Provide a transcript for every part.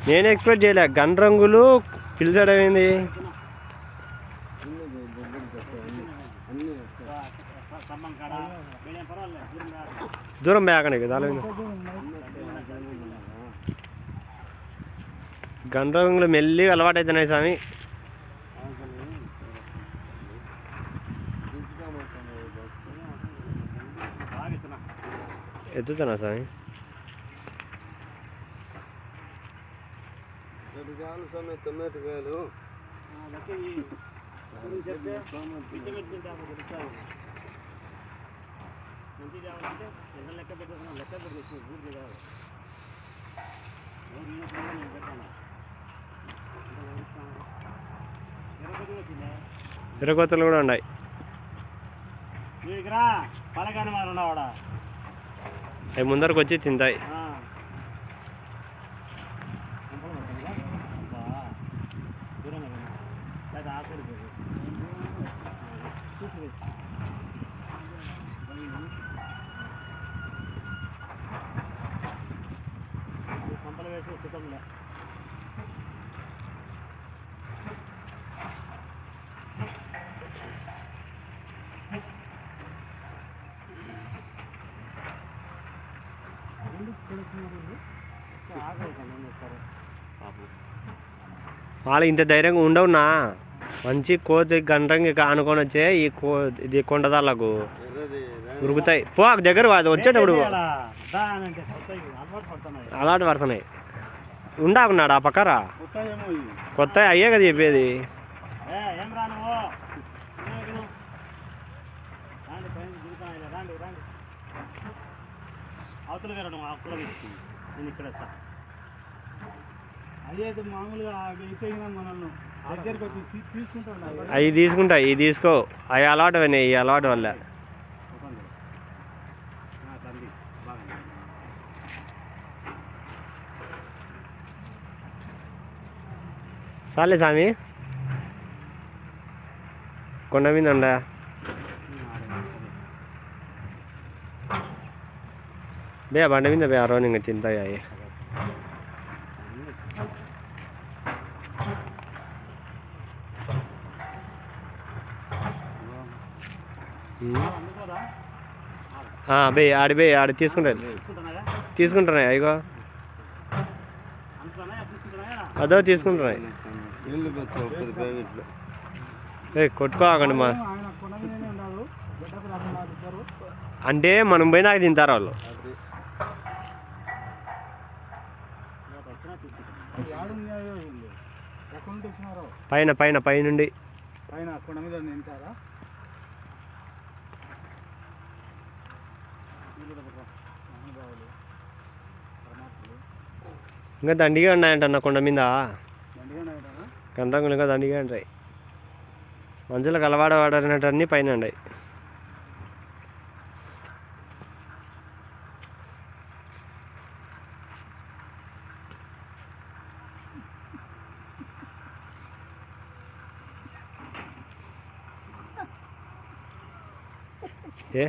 నేను ఎక్స్పెక్ట్ చేయలే గన్ రంగులు పిలిచడం ఏంది. దూరం మేకనే కదా గన్ రంగులు మెల్లిగా అలవాటు అవుతున్నాయి స్వామి. ఎత్తుతున్నా స్వామి. టమాటకాయలు తిరగొత్తలు కూడా ఉన్నాయి. అవి ముందరకు వచ్చి తింటాయి. వాళ్ళు ఇంత ధైర్యంగా ఉండవునా. మంచి కోతి గంటంగి ఆనుకొని వచ్చే ఇది కొండదాళ్ళకు ఉరుకుతాయి. పో దగ్గర వచ్చేటప్పుడు అలవాటు పడుతున్నాయి. ఉండాకున్నాడు ఆ పక్కరా కొత్త అయ్యే కదా చెప్పేది. అవి తీసుకుంటాయి, ఇవి తీసుకో. అవి అలవాటు అయినాయి ఈ అలవాటు వల్ల. సాలే స్వామి కొండ మీద ఉండా బే బండ మీద బే అరవని ఇంకా తింటాయి అవి. బే ఆడి తీసుకుంటున్నాయి అయ్యో అదో తీసుకుంటున్నాయి. కొట్టుకోకండి మా అంటే మనం పోయినాక తింటారు వాళ్ళు. పైన పైన పైనుండి ఇంకా దండిగా ఉన్నాయంట కొండ మీద. గంటంగులు ఇంకా దండిగా ఉంటాయి. మంచులకు అలవాడవాడనటన్నీ పైన ఉన్నాయి. ఏ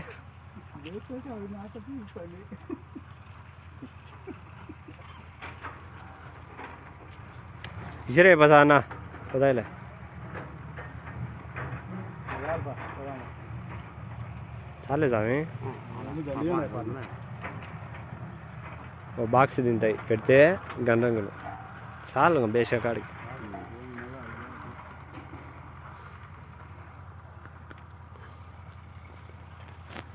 ఇసిరే బసా అన్న పదాయిలే చాలే స్వామి. ఓ బాక్స్ తింటాయి పెడితే గండ్రంగులు చాలు బేషకాడికి.